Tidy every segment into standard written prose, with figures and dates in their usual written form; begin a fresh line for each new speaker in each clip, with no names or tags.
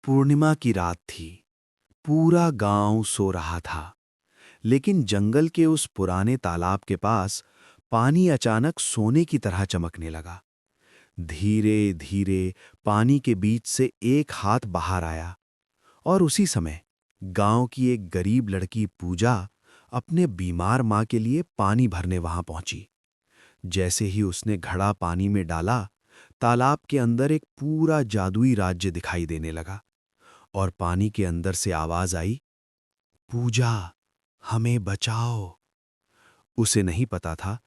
पूर्णिमा की रात थी। पूरा गांव सो रहा था, लेकिन जंगल के उस पुराने तालाब के पास पानी अचानक सोने की तरह चमकने लगा। धीरे धीरे पानी के बीच से एक हाथ बाहर आया और उसी समय गांव की एक गरीब लड़की पूजा अपने बीमार मां के लिए पानी भरने वहां पहुंची। जैसे ही उसने घड़ा पानी में डाला, तालाब के अंदर एक पूरा जादुई राज्य दिखाई देने लगा और पानी के अंदर से आवाज आई, पूजा, हमें बचाओ। उसे नहीं पता था,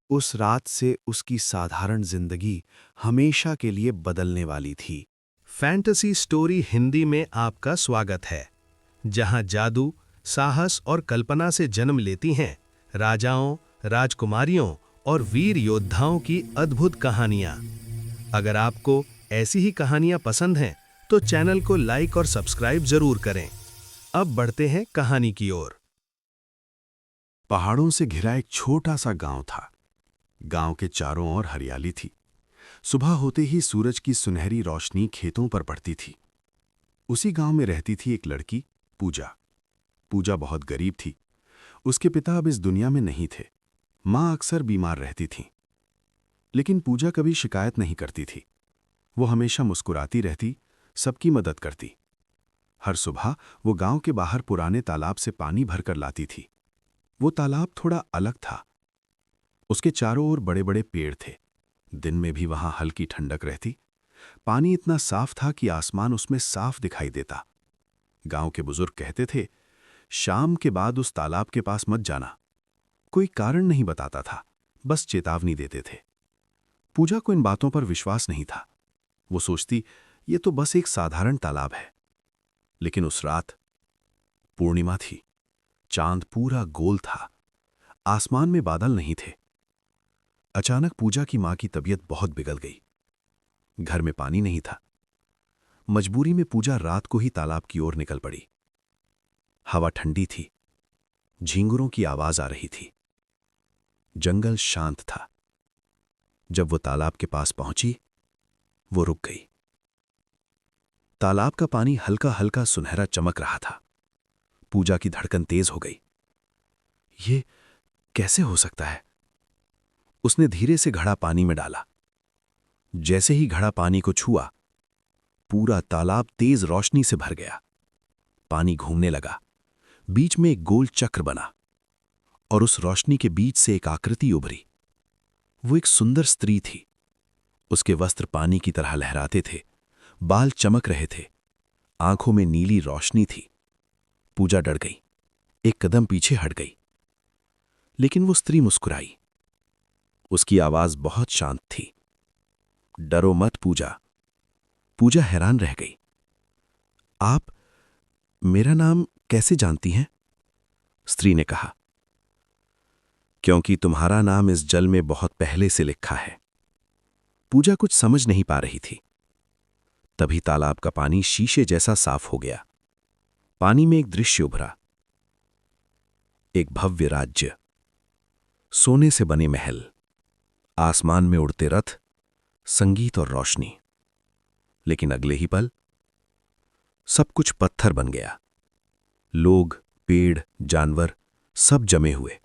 उस रात से उसकी साधारण जिंदगी हमेशा के लिए बदलने वाली थी।
फैंटेसी स्टोरी हिंदी में आपका स्वागत है, जहां जादू, साहस और कल्पना से जन्म लेती हैं राजाओं, राजकुमारियों और वीर योद्धाओं की अद्भुत कहानियां। अगर आपको ऐसी ही कहानियां पसंद हैं, तो चैनल को लाइक और सब्सक्राइब जरूर करें। अब बढ़ते हैं कहानी की ओर।
पहाड़ों से घिरा एक छोटा सा गांव था। गांव के चारों ओर हरियाली थी। सुबह होते ही सूरज की सुनहरी रोशनी खेतों पर पड़ती थी। उसी गांव में रहती थी एक लड़की, पूजा। पूजा बहुत गरीब थी। उसके पिता अब इस दुनिया में नहीं थे। मां अक्सर बीमार रहती थीं। लेकिन पूजा कभी शिकायत नहीं करती थी। वो हमेशा मुस्कुराती रहती, सबकी मदद करती। हर सुबह वो गांव के बाहर पुराने तालाब से पानी भरकर लाती थी। वो तालाब थोड़ा अलग था। उसके चारों ओर बड़े बड़े पेड़ थे। दिन में भी वहां हल्की ठंडक रहती। पानी इतना साफ था कि आसमान उसमें साफ दिखाई देता। गांव के बुजुर्ग कहते थे, शाम के बाद उस तालाब के पास मत जाना। कोई कारण नहीं बताता था, बस चेतावनी देते थे। पूजा को इन बातों पर विश्वास नहीं था। वो सोचती, ये तो बस एक साधारण तालाब है। लेकिन उस रात पूर्णिमा थी। चांद पूरा गोल था। आसमान में बादल नहीं थे। अचानक पूजा की मां की तबीयत बहुत बिगड़ गई। घर में पानी नहीं था। मजबूरी में पूजा रात को ही तालाब की ओर निकल पड़ी। हवा ठंडी थी। झींगुरों की आवाज आ रही थी। जंगल शांत था। जब वो तालाब के पास पहुंची, वो रुक गई। तालाब का पानी हल्का हल्का सुनहरा चमक रहा था। पूजा की धड़कन तेज हो गई। ये कैसे हो सकता है? उसने धीरे से घड़ा पानी में डाला। जैसे ही घड़ा पानी को छुआ, पूरा तालाब तेज रोशनी से भर गया। पानी घूमने लगा। बीच में एक गोल चक्र बना और उस रोशनी के बीच से एक आकृति उभरी। वो एक सुंदर स्त्री थी। उसके वस्त्र पानी की तरह लहराते थे। बाल चमक रहे थे। आंखों में नीली रोशनी थी। पूजा डर गई। एक कदम पीछे हट गई। लेकिन वो स्त्री मुस्कुराई। उसकी आवाज बहुत शांत थी। डरो मत पूजा। पूजा हैरान रह गई। आप मेरा नाम कैसे जानती हैं? स्त्री ने कहा। क्योंकि तुम्हारा नाम इस जल में बहुत पहले से लिखा है। पूजा कुछ समझ नहीं पा रही थी। तभी तालाब का पानी शीशे जैसा साफ हो गया। पानी में एक दृश्य उभरा। एक भव्य राज्य, सोने से बने महल, आसमान में उड़ते रथ, संगीत और रोशनी। लेकिन अगले ही पल सब कुछ पत्थर बन गया। लोग, पेड़, जानवर सब जमे हुए।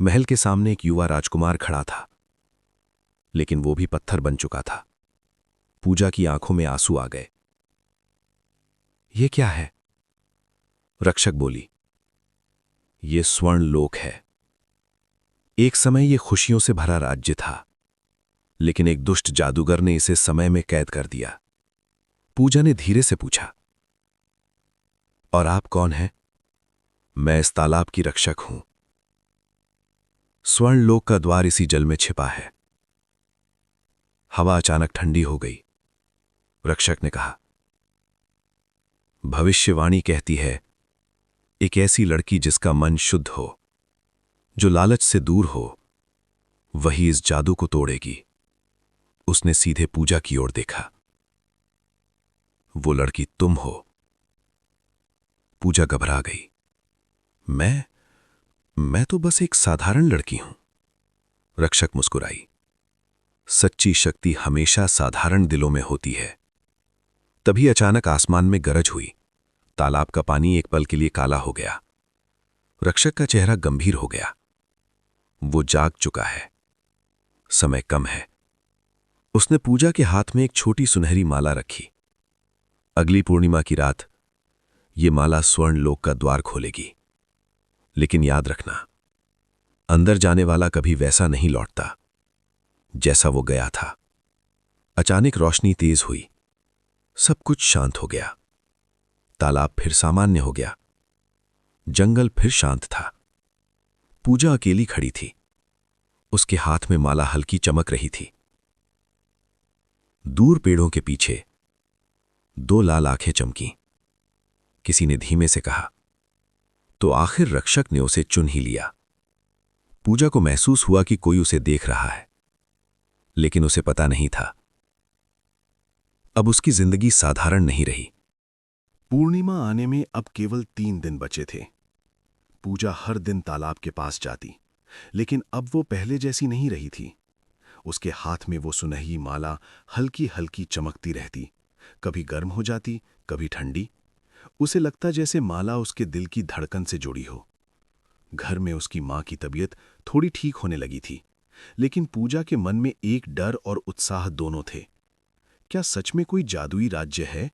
महल के सामने एक युवा राजकुमार खड़ा था, लेकिन वो भी पत्थर बन चुका था। पूजा की आंखों में आंसू आ गए। ये क्या है? रक्षक बोली, ये स्वर्ण लोक है। एक समय ये खुशियों से भरा राज्य था, लेकिन एक दुष्ट जादूगर ने इसे समय में कैद कर दिया। पूजा ने धीरे से पूछा, और आप कौन हैं? मैं इस तालाब की रक्षक हूं। स्वर्ण लोक का द्वार इसी जल में छिपा है। हवा अचानक ठंडी हो गई। रक्षक ने कहा, भविष्यवाणी कहती है, एक ऐसी लड़की जिसका मन शुद्ध हो, जो लालच से दूर हो, वही इस जादू को तोड़ेगी। उसने सीधे पूजा की ओर देखा। वो लड़की तुम हो। पूजा घबरा गई। मैं तो बस एक साधारण लड़की हूं। रक्षक मुस्कुराई। सच्ची शक्ति हमेशा साधारण दिलों में होती है। तभी अचानक आसमान में गरज हुई। तालाब का पानी एक पल के लिए काला हो गया। रक्षक का चेहरा गंभीर हो गया। वो जाग चुका है, समय कम है। उसने पूजा के हाथ में एक छोटी सुनहरी माला रखी। अगली पूर्णिमा की रात ये माला स्वर्ण लोक का द्वार खोलेगी। लेकिन याद रखना, अंदर जाने वाला कभी वैसा नहीं लौटता जैसा वो गया था। अचानक रोशनी तेज हुई, सब कुछ शांत हो गया। तालाब फिर सामान्य हो गया, जंगल फिर शांत था। पूजा अकेली खड़ी थी, उसके हाथ में माला हल्की चमक रही थी। दूर पेड़ों के पीछे दो लाल आंखें चमकीं। किसी ने धीमे से कहा, तो आखिर रक्षक ने उसे चुन ही लिया। पूजा को महसूस हुआ कि कोई उसे देख रहा है, लेकिन उसे पता नहीं था अब उसकी जिंदगी साधारण नहीं रही।
पूर्णिमा आने में अब केवल 3 दिन बचे थे। पूजा हर दिन तालाब के पास जाती, लेकिन अब वो पहले जैसी नहीं रही थी। उसके हाथ में वो सुनहरी माला हल्की हल्की चमकती रहती, कभी गर्म हो जाती, कभी ठंडी। उसे लगता जैसे माला उसके दिल की धड़कन से जुड़ी हो। घर में उसकी माँ की तबीयत थोड़ी ठीक होने लगी थी, लेकिन पूजा के मन में एक डर और उत्साह दोनों थे। क्या सच में कोई जादुई राज्य है?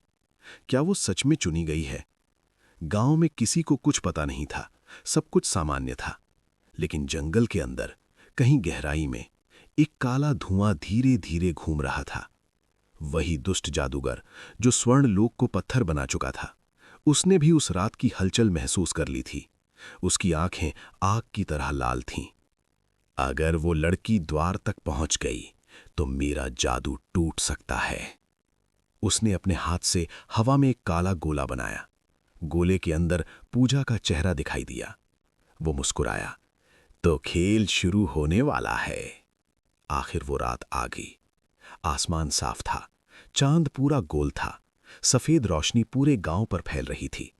क्या वो सच में चुनी गई है? गांव में किसी को कुछ पता नहीं था, सब कुछ सामान्य था। लेकिन जंगल के अंदर कहीं गहराई में एक काला धुआं धीरे धीरे घूम रहा था। वही दुष्ट जादूगर जो स्वर्ण लोक को पत्थर बना चुका था, उसने भी उस रात की हलचल महसूस कर ली थी। उसकी आंखें आग की तरह लाल थीं। अगर वो लड़की द्वार तक पहुंच गई तो मेरा जादू टूट सकता है। उसने अपने हाथ से हवा में एक काला गोला बनाया। गोले के अंदर पूजा का चेहरा दिखाई दिया। वो मुस्कुराया, तो खेल शुरू होने वाला है। आखिर वो रात आ गई। आसमान साफ था, चांद पूरा गोल था, सफेद रोशनी पूरे गांव पर फैल रही थी।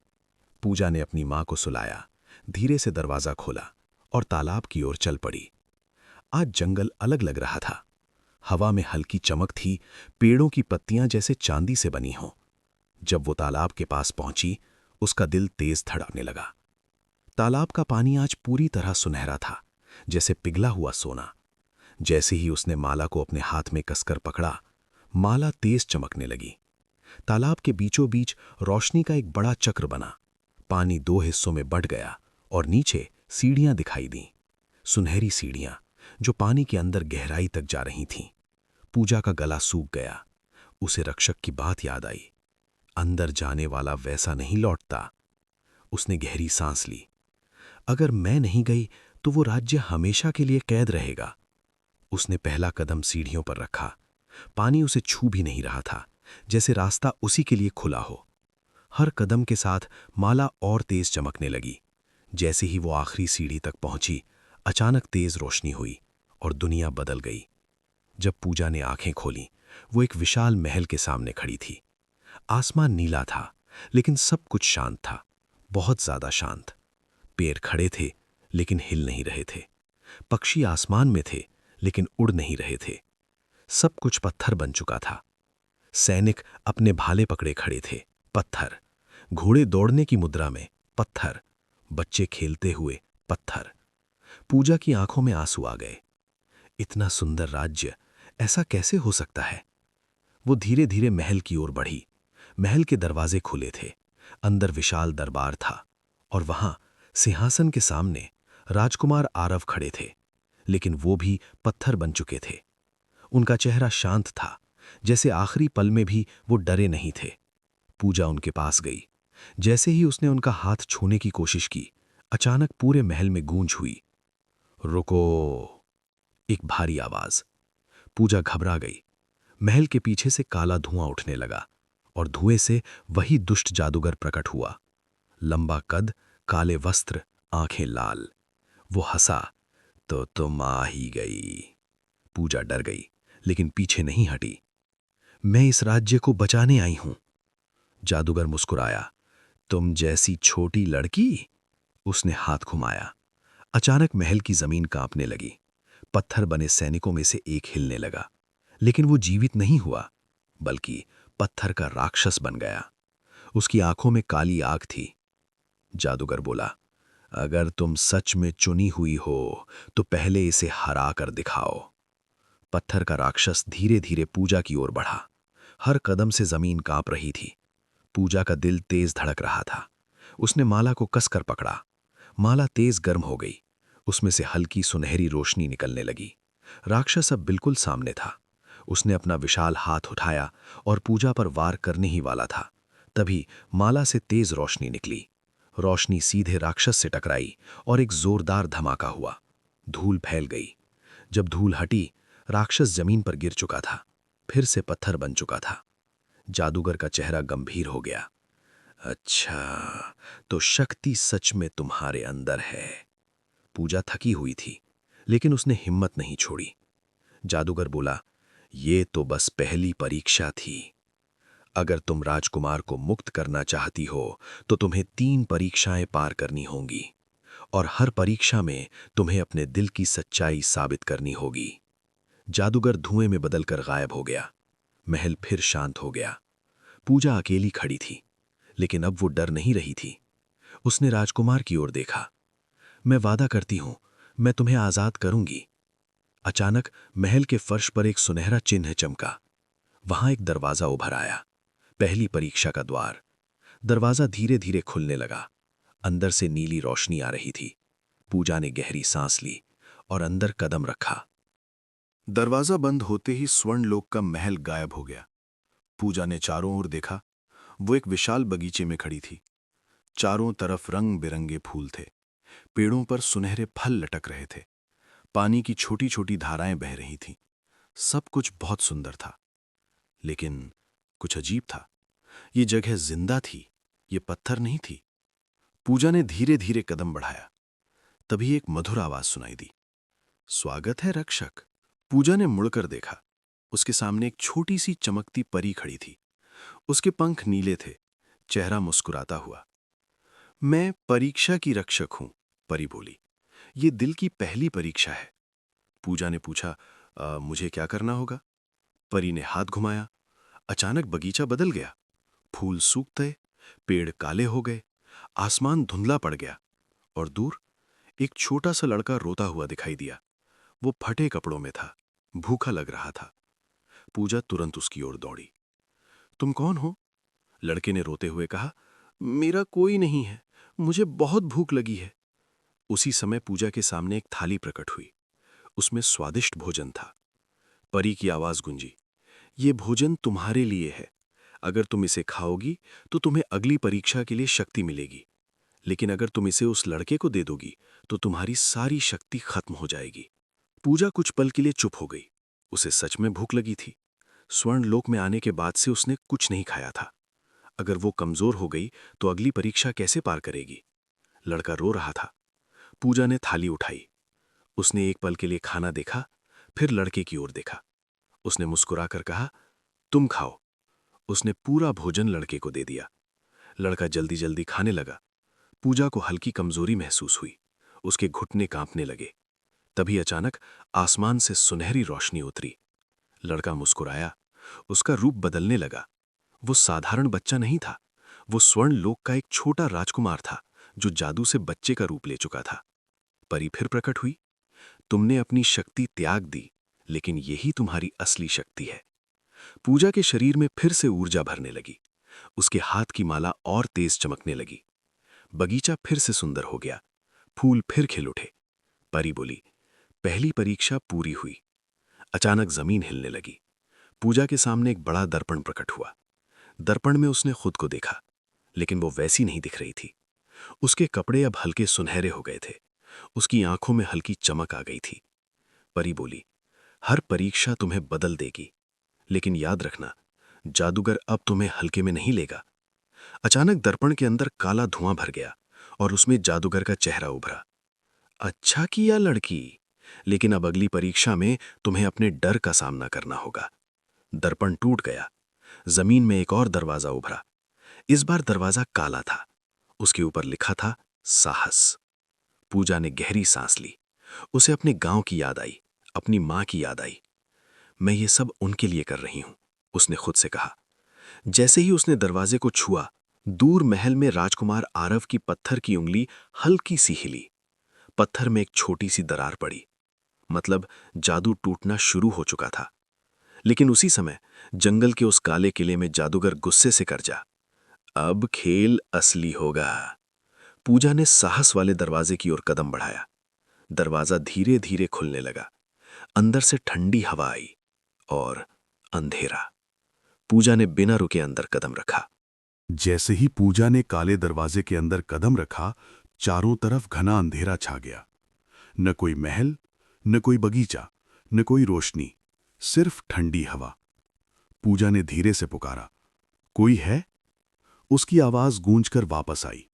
पूजा ने अपनी मां को सुलाया, धीरे से दरवाजा खोला और तालाब की ओर चल पड़ी। आज जंगल अलग लग रहा था। हवा में हल्की चमक थी, पेड़ों की पत्तियां जैसे चांदी से बनी हों। जब वो तालाब के पास पहुंची, उसका दिल तेज धड़कने लगा। तालाब का पानी आज पूरी तरह सुनहरा था, जैसे पिघला हुआ सोना। जैसे ही उसने माला को अपने हाथ में कसकर पकड़ा, माला तेज चमकने लगी। तालाब के बीचों बीच रोशनी का एक बड़ा चक्र बना। पानी 2 हिस्सों में बंट गया और नीचे सीढ़ियां दिखाई दीं, सुनहरी सीढ़ियां जो पानी के अंदर गहराई तक जा रही थीं। पूजा का गला सूख गया। उसे रक्षक की बात याद आई, अंदर जाने वाला वैसा नहीं लौटता। उसने गहरी सांस ली। अगर मैं नहीं गई तो वो राज्य हमेशा के लिए कैद रहेगा। उसने पहला कदम सीढ़ियों पर रखा। पानी उसे छू भी नहीं रहा था, जैसे रास्ता उसी के लिए खुला हो। हर कदम के साथ माला और तेज चमकने लगी। जैसे ही वो आखिरी सीढ़ी तक पहुंची, अचानक तेज रोशनी हुई और दुनिया बदल गई। जब पूजा ने आंखें खोलीं, वो एक विशाल महल के सामने खड़ी थी। आसमान नीला था, लेकिन सब कुछ शांत था, बहुत ज्यादा शांत। पेड़ खड़े थे, लेकिन हिल नहीं रहे थे। पक्षी आसमान में थे, लेकिन उड़ नहीं रहे थे। सब कुछ पत्थर बन चुका था। सैनिक अपने भाले पकड़े खड़े थे, पत्थर। घोड़े दौड़ने की मुद्रा में, पत्थर। बच्चे खेलते हुए, पत्थर। पूजा की आंखों में आंसू आ गए। इतना सुंदर राज्य, ऐसा कैसे हो सकता है? वो धीरे धीरे महल की ओर बढ़ी। महल के दरवाजे खुले थे। अंदर विशाल दरबार था और वहां सिंहासन के सामने राजकुमार आरव खड़े थे, लेकिन वो भी पत्थर बन चुके थे। उनका चेहरा शांत था, जैसे आखिरी पल में भी वो डरे नहीं थे। पूजा उनके पास गई। जैसे ही उसने उनका हाथ छूने की कोशिश की, अचानक पूरे महल में गूंज हुई, रुको! एक भारी आवाज। पूजा घबरा गई। महल के पीछे से काला धुआं उठने लगा और धुएं से वही दुष्ट जादूगर प्रकट हुआ। लंबा कद, काले वस्त्र, आंखें लाल। वो हंसा, तो तुम आ ही गई। पूजा डर गई, लेकिन पीछे नहीं हटी। मैं इस राज्य को बचाने आई हूं। जादूगर मुस्कुराया, तुम जैसी छोटी लड़की? उसने हाथ घुमाया। अचानक महल की जमीन कांपने लगी। पत्थर बने सैनिकों में से एक हिलने लगा, लेकिन वो जीवित नहीं हुआ, बल्कि
पत्थर का राक्षस बन गया। उसकी आंखों में काली आग थी। जादूगर बोला, अगर तुम सच में चुनी हुई हो तो पहले इसे हरा कर दिखाओ। पत्थर का राक्षस धीरे धीरे पूजा की ओर बढ़ा। हर कदम से जमीन कांप रही थी। पूजा का दिल तेज धड़क रहा था। उसने माला को कसकर पकड़ा। माला तेज गर्म हो गई। उसमें से हल्की सुनहरी रोशनी निकलने लगी। राक्षस अब बिल्कुल सामने था। उसने अपना विशाल हाथ उठाया और पूजा पर वार करने ही वाला था। तभी माला से तेज रोशनी निकली। रोशनी सीधे राक्षस से टकराई और एक जोरदार धमाका हुआ। धूल फैल गई। जब धूल हटी, राक्षस जमीन पर गिर चुका था, फिर से पत्थर बन चुका था। जादूगर का चेहरा गंभीर हो गया। अच्छा, तो शक्ति सच में तुम्हारे अंदर है। पूजा थकी हुई थी, लेकिन उसने हिम्मत नहीं छोड़ी। जादूगर बोला, ये तो बस पहली परीक्षा थी। अगर तुम राजकुमार को मुक्त करना चाहती हो तो तुम्हें 3 परीक्षाएं पार करनी होंगी, और हर परीक्षा में तुम्हें अपने दिल की सच्चाई साबित करनी होगी। जादूगर धुएं में बदलकर गायब हो गया। महल फिर शांत हो गया। पूजा अकेली खड़ी थी, लेकिन अब वो डर नहीं रही थी। उसने राजकुमार की ओर देखा। मैं वादा करती हूं, मैं तुम्हें आजाद करूंगी। अचानक महल के फर्श पर एक सुनहरा चिन्ह चमका। वहां एक दरवाजा उभर आया। पहली परीक्षा का द्वार। दरवाजा धीरे धीरे खुलने लगा। अंदर से नीली रोशनी आ रही थी। पूजा ने गहरी सांस ली और अंदर कदम रखा।
दरवाजा बंद होते ही स्वर्णलोक का महल गायब हो गया। पूजा ने चारों ओर देखा। वो एक विशाल बगीचे में खड़ी थी। चारों तरफ रंग बिरंगे फूल थे। पेड़ों पर सुनहरे फल लटक रहे थे। पानी की छोटी छोटी धाराएं बह रही थीं। सब कुछ बहुत सुंदर था, लेकिन कुछ अजीब था। ये जगह जिंदा थी, ये पत्थर नहीं थी। पूजा ने धीरे धीरे कदम बढ़ाया। तभी एक मधुर आवाज सुनाई दी, स्वागत है रक्षक। पूजा ने मुड़कर देखा। उसके सामने एक छोटी सी चमकती परी खड़ी थी। उसके पंख नीले थे, चेहरा मुस्कुराता हुआ। मैं परीक्षा की रक्षक हूं, परी बोली। ये दिल की पहली परीक्षा है। पूजा ने पूछा, मुझे क्या करना होगा? परी ने हाथ घुमाया। अचानक बगीचा बदल गया। फूल सूख गए, पेड़ काले हो गए, आसमान धुंधला पड़ गया, और दूर एक छोटा सा लड़का रोता हुआ दिखाई दिया। वो फटे कपड़ों में था, भूखा लग रहा था। पूजा तुरंत उसकी ओर दौड़ी। तुम कौन हो? लड़के ने रोते हुए कहा, मेरा कोई नहीं है, मुझे बहुत भूख लगी है। उसी समय पूजा के सामने एक थाली प्रकट हुई। उसमें स्वादिष्ट भोजन था। परी की आवाज गूंजी, ये भोजन तुम्हारे लिए है। अगर तुम इसे खाओगी तो तुम्हें अगली परीक्षा के लिए शक्ति मिलेगी, लेकिन अगर तुम इसे उस लड़के को दे दोगी तो तुम्हारी सारी शक्ति खत्म हो जाएगी। पूजा कुछ पल के लिए चुप हो गई। उसे सच में भूख लगी थी। स्वर्ण लोक में आने के बाद से उसने कुछ नहीं खाया था। अगर वो कमजोर हो गई तो अगली परीक्षा कैसे पार करेगी? लड़का रो रहा था। पूजा ने थाली उठाई। उसने एक पल के लिए खाना देखा, फिर लड़के की ओर देखा। उसने मुस्कुराकर कहा, तुम खाओ। उसने पूरा भोजन लड़के को दे दिया। लड़का जल्दी जल्दी खाने लगा। पूजा को हल्की कमजोरी महसूस हुई। उसके घुटने कांपने लगे। तभी अचानक आसमान से सुनहरी रोशनी उतरी। लड़का मुस्कुराया। उसका रूप बदलने लगा। वो साधारण बच्चा नहीं था। वो स्वर्ण लोक का एक छोटा राजकुमार था, जो जादू से बच्चे का रूप ले चुका था। परी फिर प्रकट हुई। तुमने अपनी शक्ति त्याग दी, लेकिन यही तुम्हारी असली शक्ति है। पूजा के शरीर में फिर से ऊर्जा भरने लगी। उसके हाथ की माला और तेज चमकने लगी। बगीचा फिर से सुंदर हो गया। फूल फिर खिल उठे। परी बोली, पहली परीक्षा पूरी हुई। अचानक जमीन हिलने लगी। पूजा के सामने एक बड़ा दर्पण प्रकट हुआ। दर्पण में उसने खुद को देखा, लेकिन वो वैसी नहीं दिख रही थी। उसके कपड़े अब हल्के सुनहरे हो गए थे। उसकी आंखों में हल्की चमक आ गई थी। परी बोली, हर परीक्षा तुम्हें बदल देगी, लेकिन याद रखना, जादूगर अब तुम्हें हल्के में नहीं लेगा। अचानक दर्पण के अंदर काला धुआं भर गया और उसमें जादूगर का चेहरा उभरा। अच्छा किया लड़की, लेकिन अब अगली परीक्षा में तुम्हें अपने डर का सामना करना होगा। दर्पण टूट गया। जमीन में एक और दरवाजा उभरा। इस बार दरवाजा काला था। उसके ऊपर लिखा था, साहस। पूजा ने गहरी सांस ली। उसे अपने गांव की याद आई, अपनी मां की याद आई। मैं ये सब उनके लिए कर रही हूं, उसने खुद से कहा।
जैसे ही उसने दरवाजे को छुआ, दूर महल में राजकुमार आरव की पत्थर की उंगली हल्की सी हिली। पत्थर में एक छोटी सी दरार पड़ी, मतलब जादू टूटना शुरू हो चुका था। लेकिन उसी समय जंगल के उस काले किले में जादूगर गुस्से से गरजा, अब खेल असली होगा। पूजा ने साहस वाले दरवाजे की ओर कदम बढ़ाया। दरवाजा धीरे धीरे खुलने लगा। अंदर से ठंडी हवा आई और अंधेरा। पूजा ने बिना रुके अंदर कदम रखा।
जैसे ही पूजा ने काले दरवाजे के अंदर कदम रखा, चारों तरफ घना अंधेरा छा गया। न कोई महल, न कोई बगीचा, न कोई रोशनी, सिर्फ ठंडी हवा। पूजा ने धीरे से पुकारा, कोई है? उसकी आवाज गूंजकर वापस आई।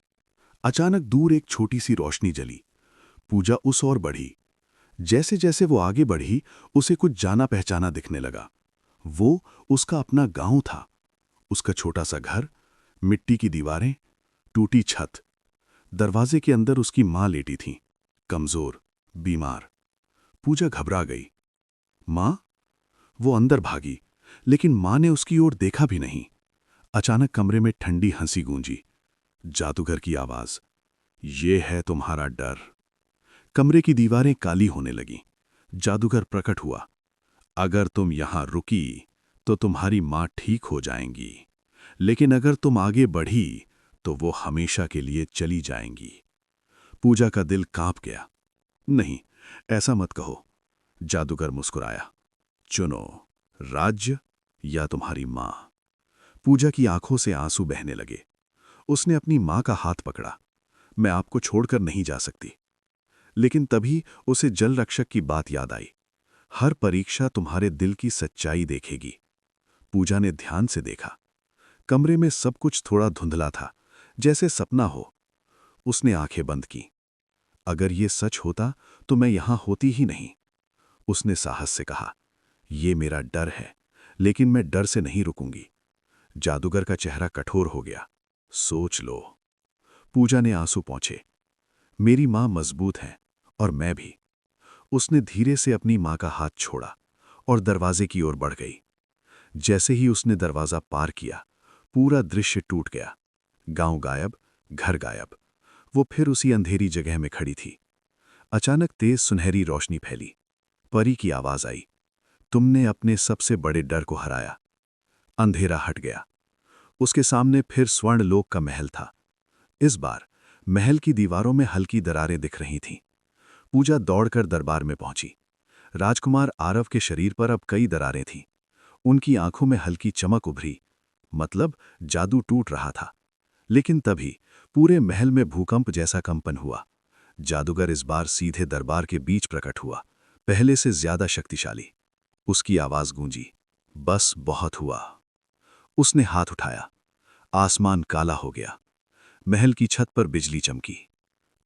अचानक दूर एक छोटी सी रोशनी जली। पूजा उस ओर बढ़ी। जैसे जैसे वो आगे बढ़ी, उसे कुछ जाना पहचाना दिखने लगा। वो उसका अपना गांव था। उसका छोटा सा घर, मिट्टी की दीवारें, टूटी छत। दरवाजे के अंदर उसकी मां लेटी थी, कमजोर, बीमार। पूजा घबरा गई। मां? वो अंदर भागी, लेकिन मां ने उसकी ओर देखा भी नहीं। अचानक कमरे में ठंडी हंसी गूंजी। जादूगर की आवाज, ये है तुम्हारा डर। कमरे की दीवारें काली होने लगीं। जादूगर प्रकट हुआ। अगर तुम यहां रुकी तो तुम्हारी मां ठीक हो जाएंगी, लेकिन अगर तुम आगे बढ़ी तो वो हमेशा के लिए चली जाएंगी। पूजा का दिल कांप गया। नहीं, ऐसा मत कहो। जादूगर मुस्कुराया। चुनो, राज्य या तुम्हारी मां। पूजा की आंखों से आंसू बहने लगे। उसने अपनी मां का हाथ पकड़ा। मैं आपको छोड़कर नहीं जा सकती। लेकिन तभी उसे जल रक्षक की बात याद आई। हर परीक्षा तुम्हारे दिल की सच्चाई देखेगी। पूजा ने ध्यान से देखा। कमरे में सब कुछ थोड़ा धुंधला था, जैसे सपना हो। उसने आंखें बंद की। अगर ये सच होता तो मैं यहां होती ही नहीं। उसने साहस से कहा, ये मेरा डर है, लेकिन मैं डर से नहीं रुकूंगी। जादूगर का चेहरा कठोर हो गया। सोच लो। पूजा ने आंसू पोंछे। मेरी मां मजबूत है और मैं भी। उसने धीरे से अपनी मां का हाथ छोड़ा और दरवाजे की ओर बढ़ गई। जैसे ही उसने दरवाजा पार किया, पूरा दृश्य टूट गया। गांव गायब, घर गायब। वो फिर उसी अंधेरी जगह में खड़ी थी। अचानक तेज सुनहरी रोशनी फैली। परी की आवाज आई, तुमने अपने सबसे बड़े डर को हराया। अंधेरा हट गया। उसके सामने फिर स्वर्ण लोक का महल था। इस बार महल की दीवारों में हल्की दरारें दिख रही थीं। पूजा दौड़कर दरबार में पहुंची। राजकुमार आरव के शरीर पर अब कई दरारें थीं। उनकी आंखों में हल्की चमक उभरी, मतलब जादू टूट रहा था। लेकिन तभी पूरे महल में भूकंप जैसा कंपन हुआ। जादूगर इस बार सीधे दरबार के बीच प्रकट हुआ, पहले से ज्यादा शक्तिशाली। उसकी आवाज गूंजी, बस बहुत हुआ। उसने हाथ उठाया। आसमान काला हो गया। महल की छत पर बिजली चमकी।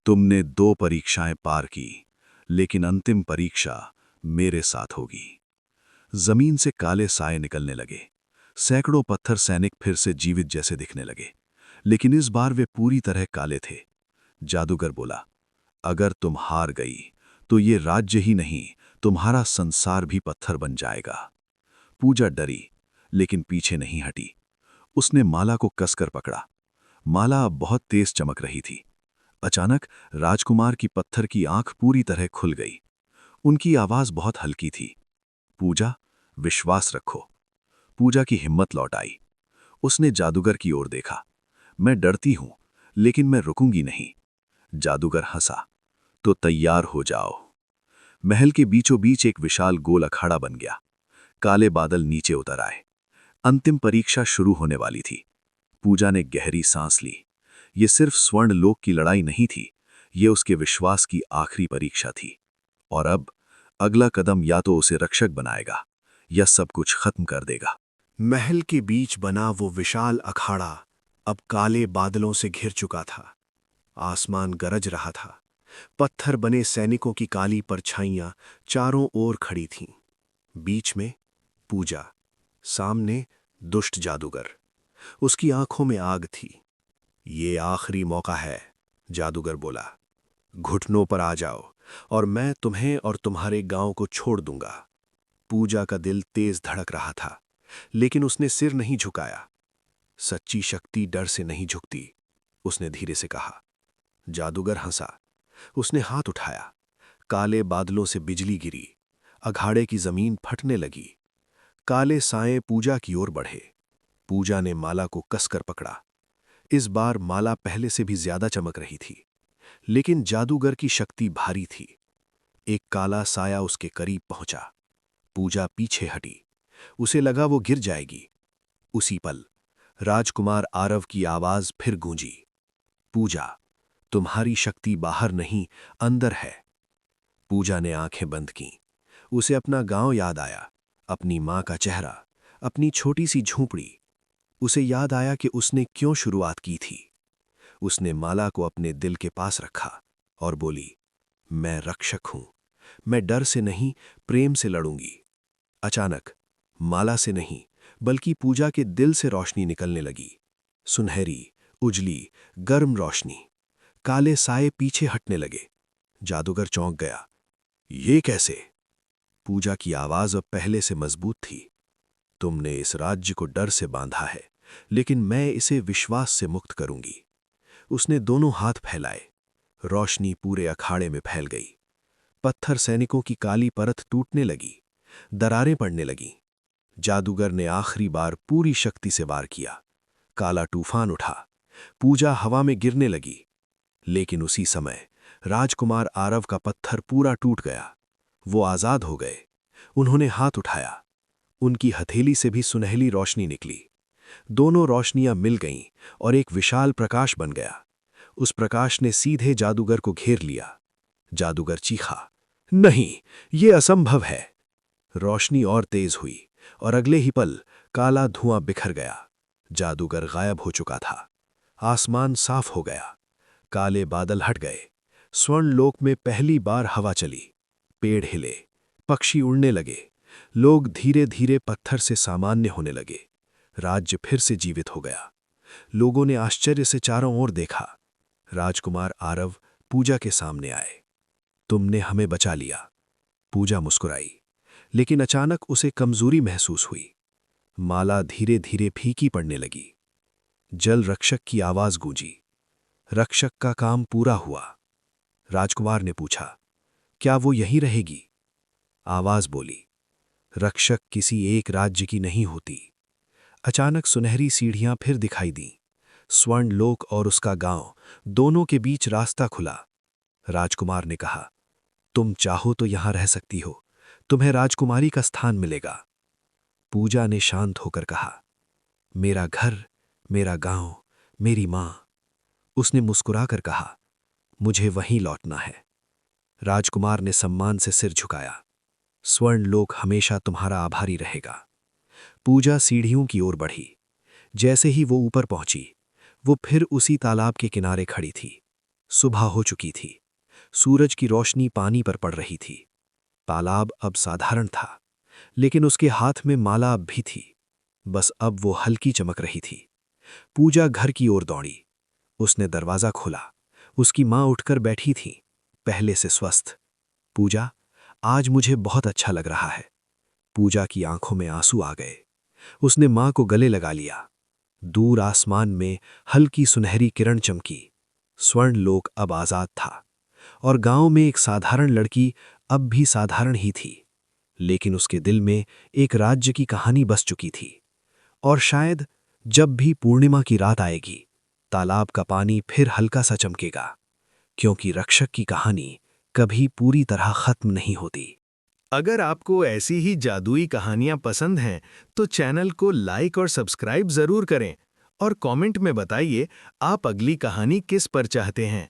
तुमने 2 परीक्षाएं पार की, लेकिन अंतिम परीक्षा मेरे साथ होगी। जमीन से काले साए निकलने लगे। सैकड़ों पत्थर सैनिक फिर से जीवित जैसे दिखने लगे, लेकिन इस बार वे पूरी तरह काले थे। जादूगर बोला, अगर तुम हार गई तो ये राज्य ही नहीं, तुम्हारा संसार भी पत्थर बन जाएगा। पूजा डरी, लेकिन पीछे नहीं हटी। उसने माला को कसकर पकड़ा। माला अब बहुत तेज चमक रही थी। अचानक राजकुमार की पत्थर की आंख पूरी तरह खुल गई। उनकी आवाज बहुत हल्की थी, पूजा, विश्वास रखो। पूजा की हिम्मत लौट आई। उसने जादूगर की ओर देखा। मैं डरती हूं, लेकिन मैं रुकूंगी नहीं। जादूगर हंसा, तो तैयार हो जाओ। महल के बीचों बीच एक विशाल गोल अखाड़ा बन गया। काले बादल नीचे उतर आए। अंतिम परीक्षा शुरू होने वाली थी। पूजा ने गहरी सांस ली। ये सिर्फ स्वर्ण लोक की लड़ाई नहीं थी, ये उसके विश्वास की आखिरी परीक्षा थी। और अब अगला कदम या तो उसे रक्षक बनाएगा या सब कुछ खत्म कर देगा।
महल के बीच बना वो विशाल अखाड़ा अब काले बादलों से घिर चुका था। आसमान गरज रहा था। पत्थर बने सैनिकों की काली परछाइयां चारों ओर खड़ी थीं। बीच में पूजा, सामने दुष्ट जादूगर। उसकी आंखों में आग थी। ये आखिरी मौका है, जादूगर बोला। घुटनों पर आ जाओ और मैं तुम्हें और तुम्हारे गांव को छोड़ दूंगा। पूजा का दिल तेज धड़क रहा था, लेकिन उसने सिर नहीं झुकाया।
सच्ची शक्ति डर से नहीं झुकती, उसने धीरे से कहा। जादूगर हंसा। उसने हाथ उठाया। काले बादलों से बिजली गिरी। अखाड़े की जमीन फटने लगी। काले साए पूजा की ओर बढ़े। पूजा ने माला को कसकर पकड़ा। इस बार माला पहले से भी ज्यादा चमक रही थी, लेकिन जादूगर की शक्ति भारी थी। एक काला साया उसके करीब पहुंचा। पूजा पीछे हटी। उसे लगा वो गिर जाएगी। उसी पल राजकुमार आरव की आवाज फिर गूंजी। पूजा, तुम्हारी शक्ति बाहर नहीं, अंदर है। पूजा ने आंखें बंद कीं। उसे अपना गांव याद आया, अपनी मां का चेहरा, अपनी छोटी सी झोंपड़ी। उसे याद आया कि उसने क्यों शुरुआत की थी। उसने माला को अपने दिल के पास रखा और बोली, मैं रक्षक हूं। मैं डर से नहीं, प्रेम से लड़ूंगी। अचानक माला से नहीं, बल्कि पूजा के दिल से रोशनी निकलने लगी। सुनहरी, उजली, गर्म रोशनी। काले साए पीछे हटने लगे। जादूगर चौंक गया। ये कैसे? पूजा की आवाज अब पहले से मजबूत थी। तुमने इस राज्य को डर से बांधा है, लेकिन मैं इसे विश्वास से मुक्त करूंगी। उसने दोनों हाथ फैलाए। रोशनी पूरे अखाड़े में फैल गई। पत्थर सैनिकों की काली परत टूटने लगी। दरारें पड़ने लगीं। जादूगर ने आखिरी बार पूरी शक्ति से वार किया। काला तूफान उठा। पूजा हवा में गिरने लगी। लेकिन उसी समय राजकुमार आरव का पत्थर पूरा टूट गया। वो आजाद हो गए। उन्होंने हाथ उठाया। उनकी हथेली से भी सुनहली रोशनी निकली। दोनों रोशनियां मिल गईं और एक विशाल प्रकाश बन गया। उस प्रकाश ने सीधे जादूगर को घेर लिया। जादूगर चीखा, नहीं, ये असंभव है। रोशनी और तेज हुई और अगले ही पल काला धुआं बिखर गया। जादूगर गायब हो चुका था। आसमान साफ हो गया। काले बादल हट गए। स्वर्ण लोक में पहली बार हवा चली। पेड़ हिले, पक्षी उड़ने लगे। लोग धीरे धीरे पत्थर से सामान्य होने लगे। राज्य फिर से जीवित हो गया। लोगों ने आश्चर्य से चारों ओर देखा। राजकुमार आरव पूजा के सामने आए। तुमने हमें बचा लिया। पूजा मुस्कुराई, लेकिन अचानक उसे कमजोरी महसूस हुई। माला धीरे धीरे फीकी पड़ने लगी। जल रक्षक की आवाज गूंजी। रक्षक का काम पूरा हुआ। राजकुमार ने पूछा, क्या वो यहीं रहेगी? आवाज बोली, रक्षक किसी एक राज्य की नहीं होती। अचानक सुनहरी सीढ़ियां फिर दिखाई दीं। स्वर्ण लोक और उसका गांव, दोनों के बीच रास्ता खुला। राजकुमार ने कहा, तुम चाहो तो यहां रह सकती हो। तुम्हें राजकुमारी का स्थान मिलेगा। पूजा ने शांत होकर कहा, मेरा घर, मेरा गांव, मेरी मां। उसने मुस्कुराकर कहा, मुझे वहीं लौटना है। राजकुमार ने सम्मान से सिर झुकाया। स्वर्ण लोक हमेशा तुम्हारा आभारी रहेगा। पूजा सीढ़ियों की ओर बढ़ी। जैसे ही वो ऊपर पहुंची, वो फिर उसी तालाब के किनारे खड़ी थी। सुबह हो चुकी थी। सूरज की रोशनी पानी पर पड़ रही थी। तालाब अब साधारण था, लेकिन उसके हाथ में माला अब भी थी। बस अब वो हल्की चमक रही थी। पूजा घर की ओर दौड़ी। उसने दरवाजा खोला। उसकी मां उठकर बैठी थी, पहले से स्वस्थ। पूजा, आज मुझे बहुत अच्छा लग रहा है। पूजा की आंखों में आंसू आ गए। उसने मां को गले लगा लिया। दूर आसमान में हल्की सुनहरी किरण चमकी। स्वर्ण लोक अब आजाद था और गांव में एक साधारण लड़की अब भी साधारण ही थी, लेकिन उसके दिल में एक राज्य की कहानी बस चुकी थी। और शायद जब भी पूर्णिमा की रात आएगी, तालाब का पानी फिर हल्का सा चमकेगा, क्योंकि रक्षक की कहानी कभी पूरी तरह खत्म नहीं होती।
अगर आपको ऐसी ही जादुई कहानियां पसंद हैं, तो चैनल को लाइक और सब्सक्राइब जरूर करें और कमेंट में बताइए आप अगली कहानी किस पर चाहते हैं।